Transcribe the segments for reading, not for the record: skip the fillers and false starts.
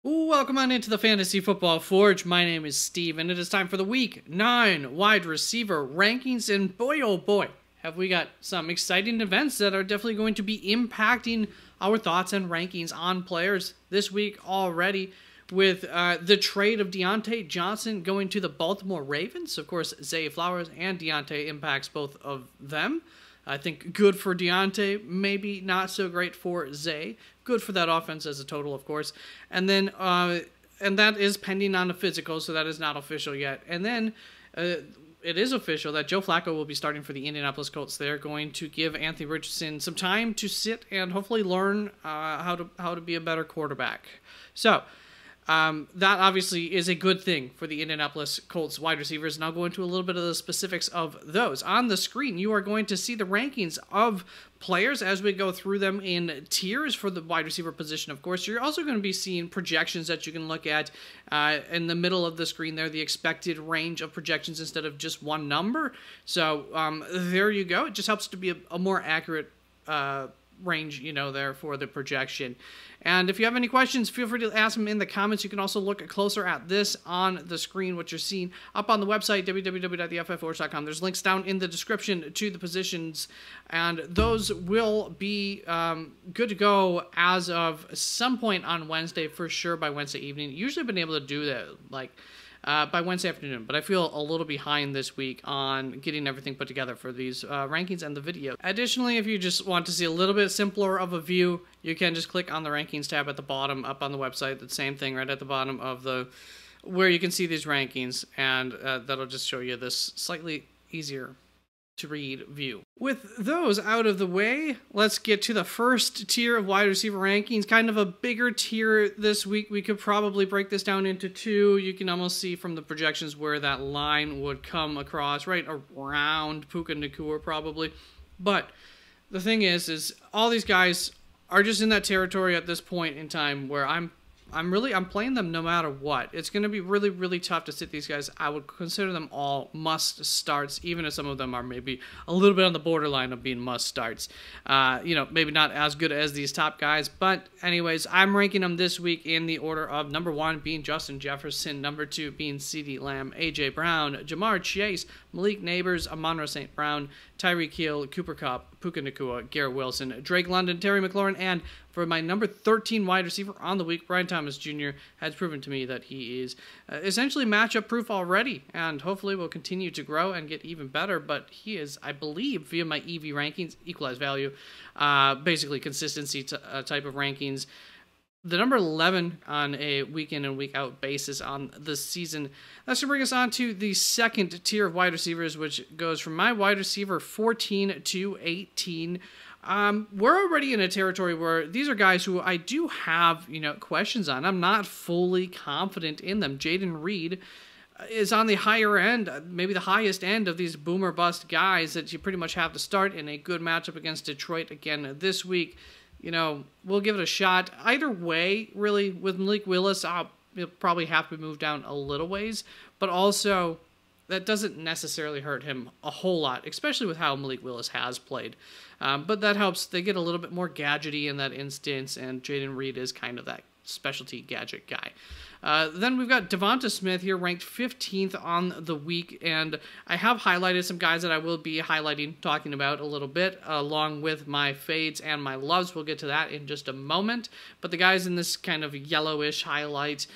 Welcome on into the Fantasy Football Forge. My name is Steve, and it is time for the Week 9 wide receiver rankings. And boy, oh boy, have we got some exciting events that are definitely going to be impacting our thoughts and rankings on players this week already. With the trade of Diontae Johnson going to the Baltimore Ravens. Of course, Zay Flowers and Diontae impacts both of them. I think good for Diontae, maybe not so great for Zay. Good for that offense as a total, of course. And then, and that is pending on the physical, so that is not official yet. And then, it is official that Joe Flacco will be starting for the Indianapolis Colts. They're going to give Anthony Richardson some time to sit and hopefully learn how to be a better quarterback. So, that obviously is a good thing for the Indianapolis Colts wide receivers, and I'll go into a little bit of the specifics of those. On the screen, you are going to see the rankings of players as we go through them in tiers for the wide receiver position, of course. You're also going to be seeing projections that you can look at in the middle of the screen there, the expected range of projections instead of just one number. So there you go. It just helps to be a more accurate range, there for the projection. And if you have any questions, feel free to ask them in the comments. You can also look closer at this on the screen, what you're seeing up on the website, www.theffforge.com. There's links down in the description to the positions, and those will be good to go as of some point on Wednesday, for sure by Wednesday evening. Usually I've been able to do that, by Wednesday afternoon, but I feel a little behind this week on getting everything put together for these rankings and the video. Additionally, if you just want to see a little bit simpler of a view, you can just click on the rankings tab at the bottom up on the website. The same thing right at the bottom of where you can see these rankings, and that'll just show you this slightly easier to read view. With those out of the way, let's get to the first tier of wide receiver rankings, kind of a bigger tier this week. We could probably break this down into two. You can almost see from the projections where that line would come across, right around Puka Nacua probably. But the thing is all these guys are just in that territory at this point in time where I'm playing them no matter what. It's going to be really, really tough to sit these guys. I would consider them all must starts, even if some of them are maybe a little bit on the borderline of being must starts. Maybe not as good as these top guys, but anyways, I'm ranking them this week in the order of number 1 being Justin Jefferson, number 2 being CeeDee Lamb, A.J. Brown, Ja'Marr Chase, Malik Nabers, Amon-Ra St. Brown, Tyreek Hill, Cooper Kupp, Puka Nacua, Garrett Wilson, Drake London, Terry McLaurin, and for my number 13 wide receiver on the week, Brian Thomas Jr. has proven to me that he is essentially matchup proof already, and hopefully will continue to grow and get even better. But he is, I believe, via my EV rankings, equalized value, basically consistency type of rankings, the number 11 on a week in and week out basis on the season. That's going to bring us on to the second tier of wide receivers, which goes from my wide receiver 14 to 18. We're already in a territory where these are guys who I do have, questions on. I'm not fully confident in them. Jayden Reed is on the higher end, maybe the highest end of these boomer bust guys that you pretty much have to start in a good matchup against Detroit again this week. We'll give it a shot. Either way, really, with Malik Willis, he'll probably have to move down a little ways, but also that doesn't necessarily hurt him a whole lot, especially with how Malik Willis has played. But that helps. They get a little bit more gadgety in that instance, and Jayden Reed is kind of that specialty gadget guy. Then we've got Devonta Smith here, ranked 15th on the week, and I have highlighted some guys that I will be talking about a little bit, along with my fades and my loves. We'll get to that in just a moment. But the guys in this kind of yellowish highlight,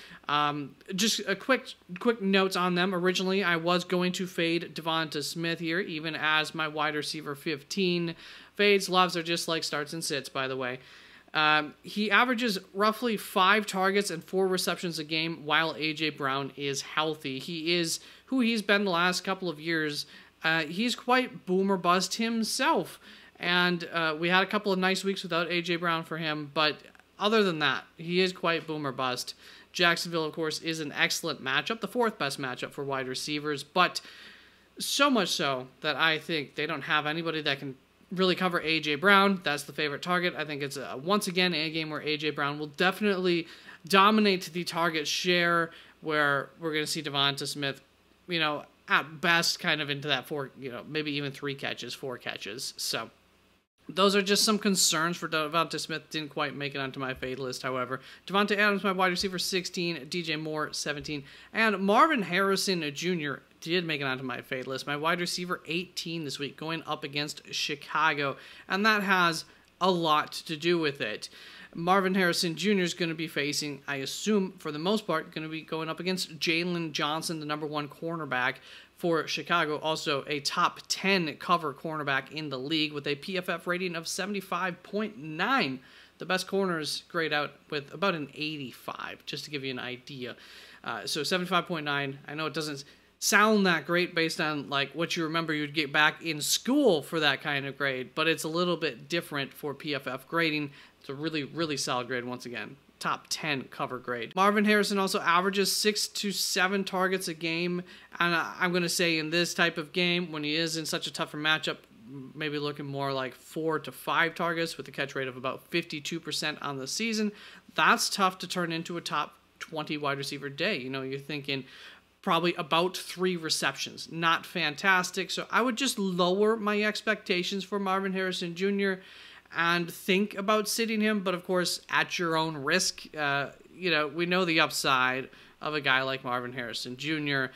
just a quick notes on them. Originally, I was going to fade Devonta Smith here, even as my wide receiver 15. Fades, loves are just like starts and sits, by the way. He averages roughly 5 targets and 4 receptions a game while A.J. Brown is healthy. He is who he's been the last couple of years. He's quite boomer bust himself, and we had a couple of nice weeks without A.J. Brown for him, but other than that, he is quite boomer bust. Jacksonville, of course, is an excellent matchup, the 4th best matchup for wide receivers, but so much so that I think they don't have anybody that can really cover A.J. Brown. That's the favorite target. I think it's once again a game where A.J. Brown will definitely dominate the target share, where we're going to see Devonta Smith, at best kind of into that 4, maybe even 3 catches, 4 catches. So Those are just some concerns for Devonta Smith. Didn't quite make it onto my fade list, however. Davante Adams, my wide receiver, 16. DJ Moore, 17. And Marvin Harrison Jr. did make it onto my fade list. My wide receiver, 18 this week, going up against Chicago. And that has a lot to do with it. Marvin Harrison Jr. is going to be facing, I assume, for the most part, going to be going up against Jalen Johnson, the number 1 cornerback for Chicago, also a top 10 cover cornerback in the league with a PFF rating of 75.9. The best corners grade out with about an 85, just to give you an idea. So 75.9, I know it doesn't sound that great based on like what you remember you'd get back in school for that kind of grade, but it's a little bit different for PFF grading. It's a really, really solid grade once again. Top 10 cover grade. Marvin Harrison also averages 6 to 7 targets a game, and I'm going to say in this type of game, when he is in such a tougher matchup, maybe looking more like 4 to 5 targets with a catch rate of about 52% on the season. That's tough to turn into a top 20 wide receiver day. You know, you're thinking probably about 3 receptions. Not fantastic, so I would just lower my expectations for Marvin Harrison Jr. and think about sitting him, but of course, at your own risk. You know, we know the upside of a guy like Marvin Harrison Jr.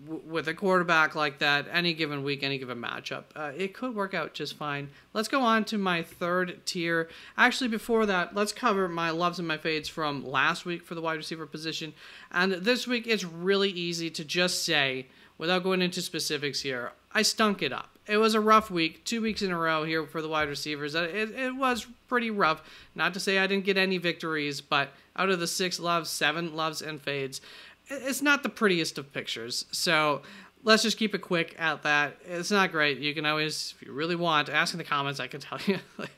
With a quarterback like that, any given week, any given matchup, it could work out just fine. Let's go on to my third tier. Actually, before that, let's cover my loves and my fades from last week for the wide receiver position. And this week, it's really easy to just say, without going into specifics here, I stunk it up. It was a rough week, 2 weeks in a row here for the wide receivers. It was pretty rough. Not to say I didn't get any victories, but out of the 6 loves, 7 loves and fades, it's not the prettiest of pictures. So let's just keep it quick at that. It's not great. You can always, if you really want, ask in the comments. I can tell you, like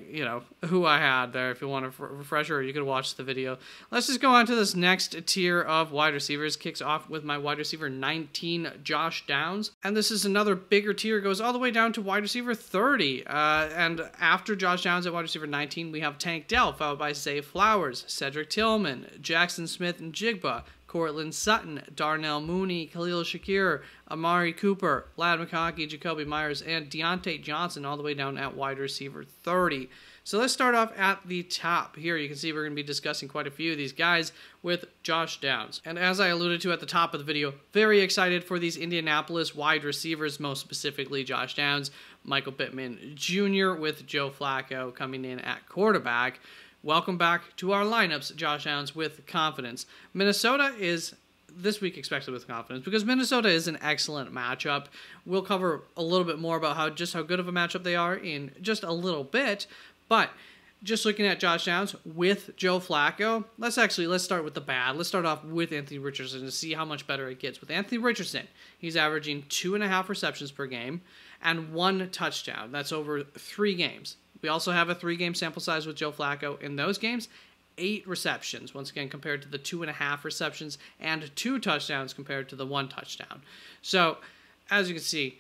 you know, who I had there. If you want a refresher, you could watch the video. Let's just go on to this next tier of wide receivers. Kicks off with my wide receiver 19, Josh Downs. And this is another bigger tier. Goes all the way down to wide receiver 30. And after Josh Downs at wide receiver 19, we have Tank Dell, followed by Zay Flowers, Cedric Tillman, Jackson Smith and Jigba, Cortland Sutton, Darnell Mooney, Khalil Shakir, Amari Cooper, Ladd McConkey, Jacoby Myers, and Deontay Johnson all the way down at wide receiver 30. So let's start off at the top. Here you can see we're going to be discussing quite a few of these guys with Josh Downs. And as I alluded to at the top of the video, very excited for these Indianapolis wide receivers, most specifically Josh Downs, Michael Pittman Jr. with Joe Flacco coming in at quarterback. Welcome back to our lineups, Josh Downs with confidence. Minnesota is this week expected with confidence because Minnesota is an excellent matchup. We'll cover a little bit more about how good of a matchup they are in just a little bit, but just looking at Josh Downs with Joe Flacco, let's start with the bad. Let's start off with Anthony Richardson to see how much better it gets. With Anthony Richardson, he's averaging 2.5 receptions per game and 1 touchdown. That's over 3 games. We also have a 3-game sample size with Joe Flacco. In those games, 8 receptions, once again, compared to the 2.5 receptions, and 2 touchdowns compared to the 1 touchdown. So, as you can see,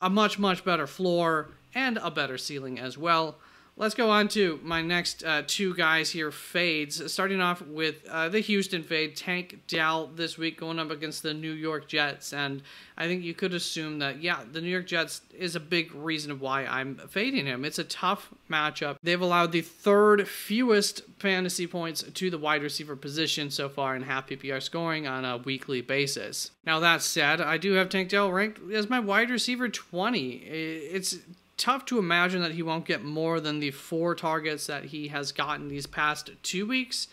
a much, much better floor and a better ceiling as well. Let's go on to my next 2 guys here, fades. Starting off with the Houston fade, Tank Dell this week going up against the New York Jets. And I think you could assume that, yeah, the New York Jets is a big reason of why I'm fading him. It's a tough matchup. They've allowed the 3rd fewest fantasy points to the wide receiver position so far in half PPR scoring on a weekly basis. Now, that said, I do have Tank Dell ranked as my wide receiver 20. It's tough to imagine that he won't get more than the 4 targets that he has gotten these past 2 weeks.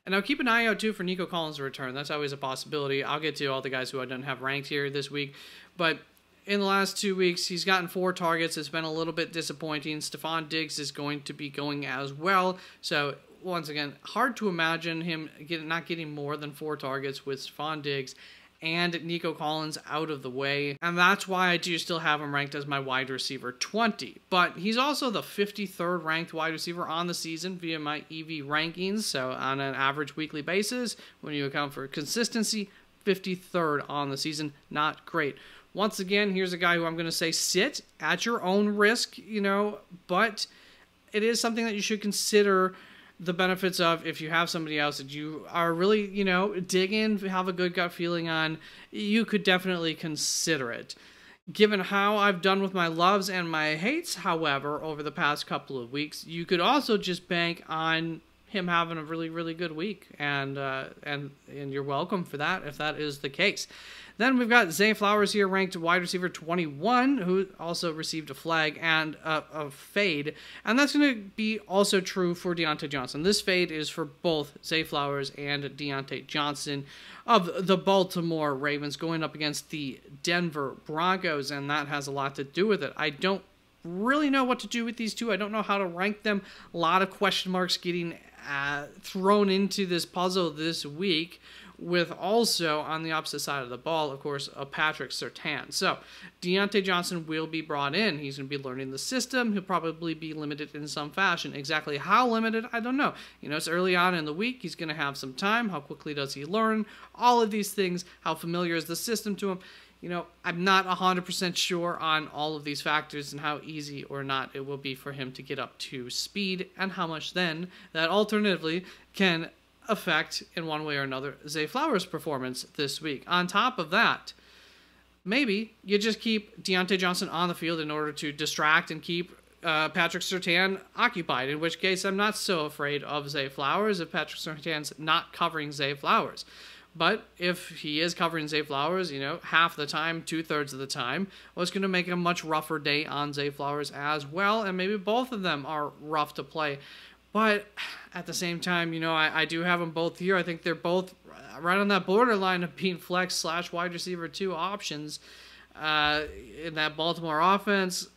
And I'll keep an eye out too for Nico Collins' return. That's always a possibility. I'll get to all the guys who I don't have ranked here this week. But in the last 2 weeks, he's gotten 4 targets. It's been a little bit disappointing. Stephon Diggs is going to be going as well. So once again, hard to imagine him not getting more than 4 targets with Stephon Diggs and Nico Collins out of the way. And that's why I do still have him ranked as my wide receiver 20. But he's also the 53rd ranked wide receiver on the season via my EV rankings. So on an average weekly basis, when you account for consistency, 53rd on the season. Not great. Once again, here's a guy who I'm going to say sit at your own risk, but it is something that you should consider the benefits of if you have somebody else that you are really, dig in, have a good gut feeling on, you could definitely consider it. Given how I've done with my loves and my hates, however, over the past couple of weeks, you could also just bank on him having a really, really good week, and you're welcome for that if that is the case. Then we've got Zay Flowers here, ranked wide receiver 21, who also received a flag and a fade, and that's going to be also true for Diontae Johnson. This fade is for both Zay Flowers and Diontae Johnson of the Baltimore Ravens going up against the Denver Broncos, and that has a lot to do with it. I don't really know what to do with these two. I don't know how to rank them. A lot of question marks getting thrown into this puzzle this week, with also on the opposite side of the ball, of course, a Patrick Surtain. So Diontae Johnson will be brought in. He's going to be learning the system. He'll probably be limited in some fashion. Exactly how limited, I don't know. You know, it's early on in the week. He's going to have some time. How quickly does he learn? All of these things. How familiar is the system to him? You know, I'm not 100% sure on all of these factors and how easy or not it will be for him to get up to speed, and how much then that alternatively can affect, in one way or another, Zay Flowers' performance this week. On top of that, maybe you just keep Diontae Johnson on the field in order to distract and keep Patrick Surtain occupied, in which case I'm not so afraid of Zay Flowers if Patrick Surtain's not covering Zay Flowers. But if he is covering Zay Flowers, you know, half the time, 2/3 of the time, well, it's going to make a much rougher day on Zay Flowers as well, and maybe both of them are rough to play. But at the same time, you know, I do have them both here. I think they're both right on that borderline of being flex / wide receiver 2 options in that Baltimore offense.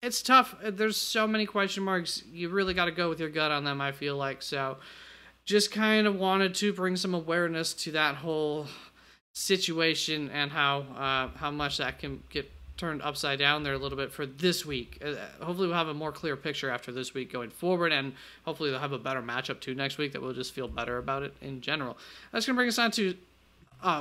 It's tough. There's so many question marks. You really got to go with your gut on them, I feel like. So just kind of wanted to bring some awareness to that whole situation and how much that can get turned upside down there a little bit for this week. Hopefully we'll have a more clear picture after this week going forward, and hopefully they'll have a better matchup too next week that we'll just feel better about it in general. That's going to bring us on to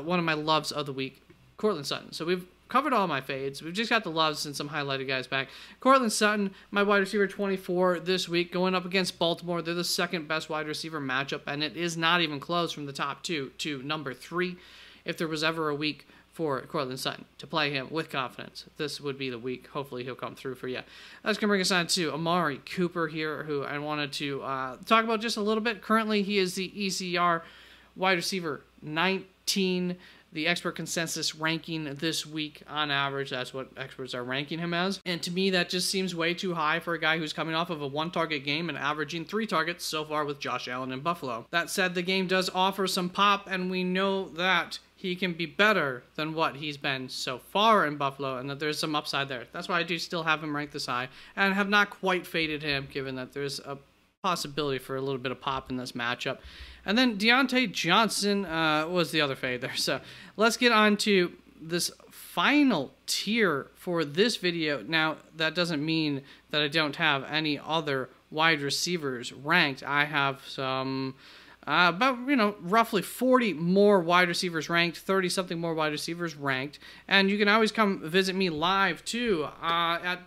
one of my loves of the week, Courtland Sutton. So we've covered all my fades. We've just got the loves and some highlighted guys back. Courtland Sutton, my wide receiver 24 this week, going up against Baltimore. They're the second best wide receiver matchup, and it is not even close from the top 2 to number 3. If there was ever a week for Courtland Sutton to play him with confidence, this would be the week. Hopefully he'll come through for you. That's going to bring us on to Amari Cooper here, who I wanted to talk about just a little bit. Currently, he is the ECR wide receiver 19. The expert consensus ranking this week on average, that's what experts are ranking him as. And to me, that just seems way too high for a guy who's coming off of a 1-target game and averaging 3 targets so far with Josh Allen in Buffalo. That said, the game does offer some pop, and we know that he can be better than what he's been so far in Buffalo, and that there's some upside there. That's why I do still have him ranked this high, and have not quite faded him, given that there's a possibility for a little bit of pop in this matchup. And then Diontae Johnson was the other fade there. So let's get on to this final tier for this video. Now, that doesn't mean that I don't have any other wide receivers ranked. I have some about, you know, roughly 40 more wide receivers ranked, 30-something more wide receivers ranked. And you can always come visit me live, too, on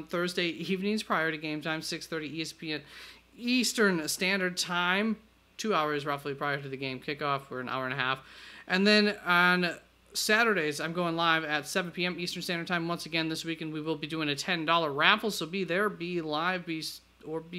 Thursday evenings prior to game time, 6:30 ESPN Eastern Standard Time, 2 hours roughly prior to the game kickoff, for an hour and a half. And then on Saturdays, I'm going live at 7 p.m. Eastern Standard Time once again this week, and we will be doing a $10 raffle, so be there, be live, be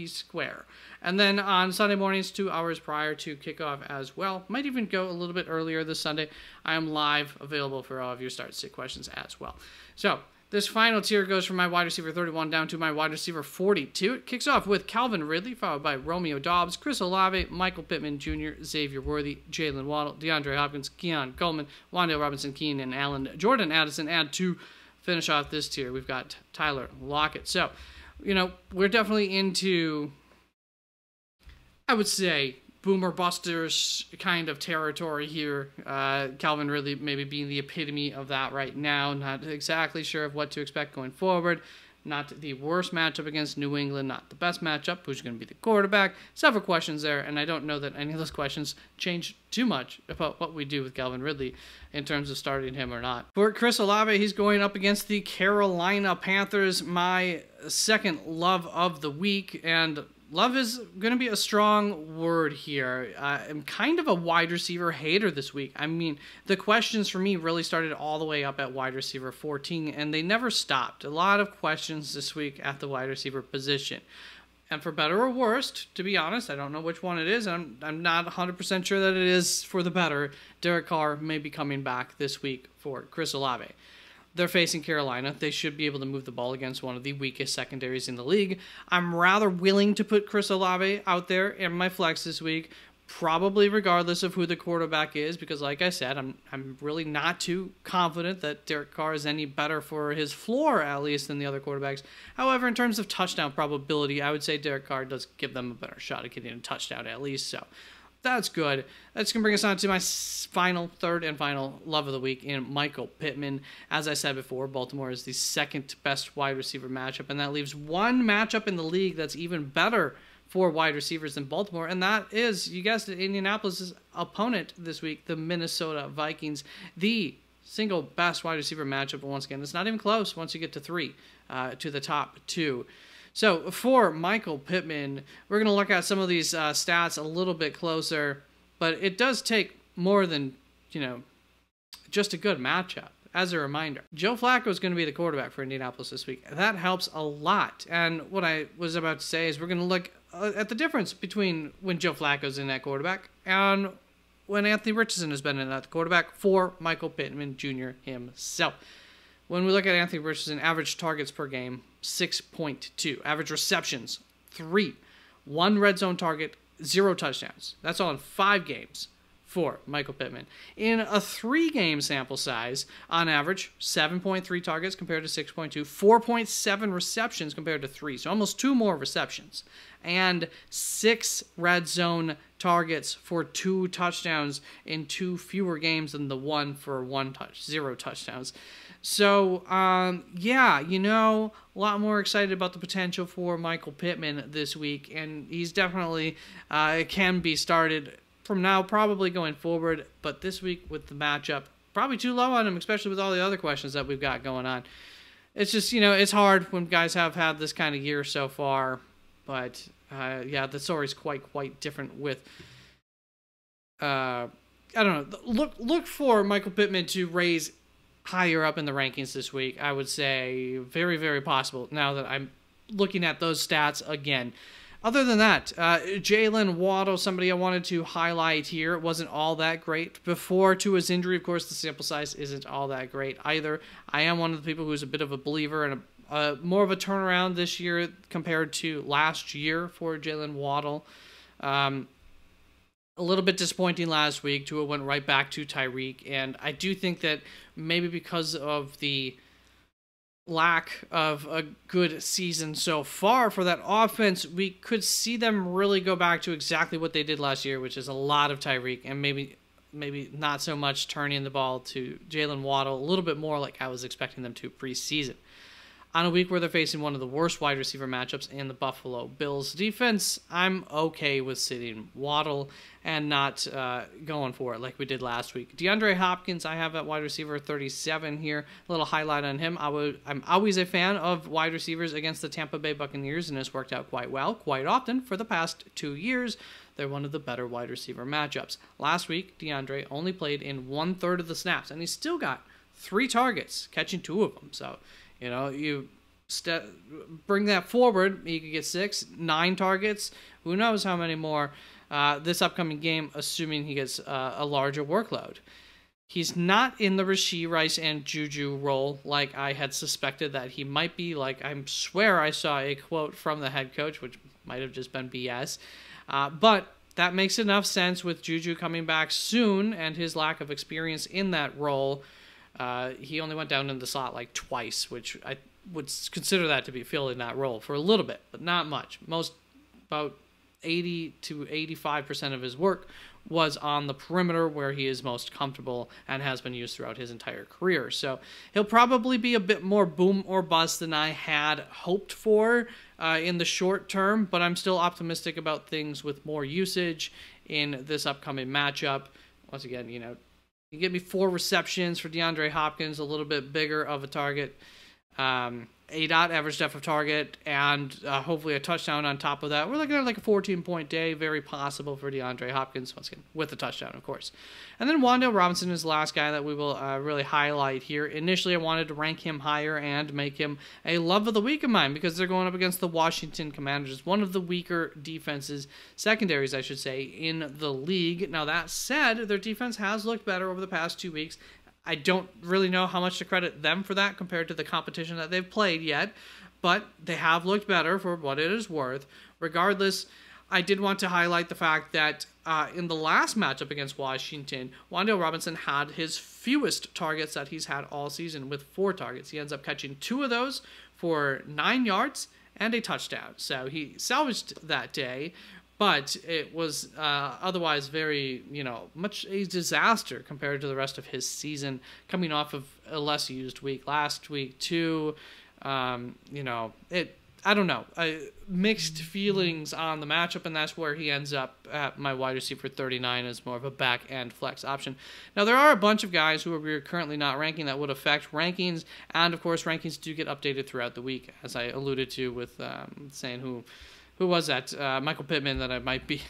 square. And then on Sunday mornings, 2 hours prior to kickoff as well. Might even go a little bit earlier this Sunday. I am live, available for all of your start-sit questions as well. So this final tier goes from my wide receiver 31 down to my wide receiver 42. It kicks off with Calvin Ridley, followed by Romeo Doubs, Chris Olave, Michael Pittman Jr., Xavier Worthy, Jalen Waddle, DeAndre Hopkins, Keon Coleman, Wan'Dale Robinson, Keenan Allen, Jordan Addison, and to finish off this tier, we've got Tyler Lockett. So, you know, we're definitely into, I would say, boomer busters kind of territory here. Calvin Ridley maybe being the epitome of that right now. Not exactly sure of what to expect going forward. Not the worst matchup against New England, not the best matchup. Who's going to be the quarterback? Several questions there, and I don't know that any of those questions change too much about what we do with Calvin Ridley in terms of starting him or not. For Chris Olave, he's going up against the Carolina Panthers, my second love of the week, and Love is going to be a strong word here. I'm kind of a wide receiver hater this week. I mean, the questions for me really started all the way up at wide receiver 14, and they never stopped. A lot of questions this week at the wide receiver position. And for better or worse, to be honest, I don't know which one it is. I'm not 100% sure that it is for the better. Derek Carr may be coming back this week for Chris Olave. They're facing Carolina. They should be able to move the ball against one of the weakest secondaries in the league. I'm rather willing to put Chris Olave out there in my flex this week, probably regardless of who the quarterback is, because like I said, I'm really not too confident that Derek Carr is any better for his floor, at least, than the other quarterbacks. However, in terms of touchdown probability, I would say Derek Carr does give them a better shot at getting a touchdown at least, so that's good. That's going to bring us on to my third and final love of the week in Michael Pittman. As I said before, Baltimore is the second best wide receiver matchup, and that leaves one matchup in the league that's even better for wide receivers than Baltimore, and that is, you guessed it, Indianapolis' opponent this week, the Minnesota Vikings. The single best wide receiver matchup, but once again, it's not even close once you get to three, to the top two. So for Michael Pittman, we're going to look at some of these stats a little bit closer, but it does take more than, just a good matchup. As a reminder, Joe Flacco is going to be the quarterback for Indianapolis this week. That helps a lot. And what I was about to say is we're going to look at the difference between when Joe Flacco's in that quarterback and when Anthony Richardson has been in that quarterback for Michael Pittman Jr. himself. When we look at Anthony Richardson, average targets per game, 6.2. Average receptions, 3. 1 red zone target, 0 touchdowns. That's all in 5 games for Michael Pittman. In a 3-game sample size, on average, 7.3 targets compared to 6.2, 4.7 receptions compared to 3, so almost 2 more receptions, and 6 red zone targets for 2 touchdowns in 2 fewer games than the one for 0 touchdowns. So, yeah, a lot more excited about the potential for Michael Pittman this week, and he's definitely can be started from now, probably going forward, but this week with the matchup, probably too low on him, especially with all the other questions that we've got going on. It's just, it's hard when guys have had this kind of year so far, but, yeah, the story's quite different with, I don't know, look for Michael Pittman to raise higher up in the rankings this week. I would say very, very possible now that I'm looking at those stats again. Other than that, Jalen Waddle, somebody I wanted to highlight here, wasn't all that great before to his injury. Of course, the sample size isn't all that great either. I am one of the people who's a bit of a believer and more of a turnaround this year compared to last year for Jalen Waddle. A little bit disappointing last week. Tua went right back to Tyreek, and I do think that maybe because of the lack of a good season so far for that offense, we could see them really go back to exactly what they did last year, which is a lot of Tyreek and maybe not so much turning the ball to Jalen Waddle, a little bit more like I was expecting them to preseason. On a week where they're facing one of the worst wide receiver matchups in the Buffalo Bills defense, I'm okay with sitting Waddle and not going for it like we did last week. DeAndre Hopkins, I have at wide receiver 37 here. A little highlight on him. I'm always a fan of wide receivers against the Tampa Bay Buccaneers, and it's worked out quite well, quite often for the past 2 years. They're one of the better wide receiver matchups. Last week, DeAndre only played in 1/3 of the snaps, and he still got 3 targets, catching 2 of them. So, you bring that forward, you could get 6, 9 targets. Who knows how many more this upcoming game, assuming he gets a larger workload. He's not in the Rashee Rice and Juju role like I had suspected that he might be. Like, I swear I saw a quote from the head coach, which might have just been BS. But that makes enough sense with Juju coming back soon and his lack of experience in that role. He only went down in the slot like twice, which I would consider that to be filling that role for a little bit, but not much. About 80 to 85% of his work was on the perimeter where he is most comfortable and has been used throughout his entire career. So he'll probably be a bit more boom or bust than I had hoped for in the short term, but I'm still optimistic about things with more usage in this upcoming matchup. Once again, you give me 4 receptions for DeAndre Hopkins, a little bit bigger of a target. A dot average depth of target, and hopefully a touchdown on top of that. We're looking at like a 14-point day, very possible for DeAndre Hopkins, once again, with a touchdown, of course. And then Wan'Dale Robinson is the last guy that we will really highlight here. Initially, I wanted to rank him higher and make him a love of the week of mine because they're going up against the Washington Commanders, one of the weaker defenses, secondaries, I should say, in the league. Now, that said, their defense has looked better over the past 2 weeks. I don't really know how much to credit them for that compared to the competition that they've played yet, but they have looked better for what it is worth. Regardless, I did want to highlight the fact that in the last matchup against Washington, Wan'Dale Robinson had his fewest targets that he's had all season with 4 targets. He ends up catching 2 of those for 9 yards and a touchdown. So he salvaged that day, but it was otherwise very, much a disaster compared to the rest of his season, coming off of a less used week last week too. I don't know, mixed feelings on the matchup, and that's where he ends up at my wide receiver 39 as more of a back end flex option. Now, there are a bunch of guys who we're currently not ranking that would affect rankings, and of course, rankings do get updated throughout the week, as I alluded to with saying who was that? Michael Pittman, that I might be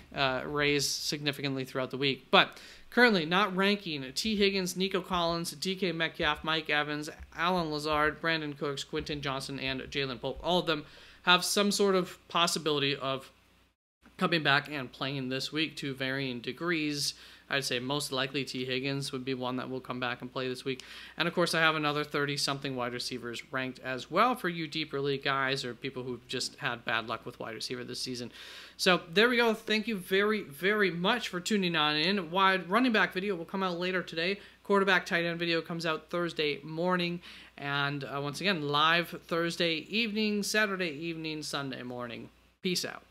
raised significantly throughout the week. But currently not ranking T. Higgins, Nico Collins, DK Metcalf, Mike Evans, Alan Lazard, Brandon Cooks, Quentin Johnson, and Jalen Polk. All of them have some sort of possibility of coming back and playing this week to varying degrees. I'd say most likely T. Higgins would be one that will come back and play this week. And, of course, I have another 30-something wide receivers ranked as well for you deeper league guys or people who've just had bad luck with wide receiver this season. So there we go. Thank you very, very much for tuning on in. Wide running back video will come out later today. Quarterback tight end video comes out Thursday morning. And once again, live Thursday evening, Saturday evening, Sunday morning. Peace out.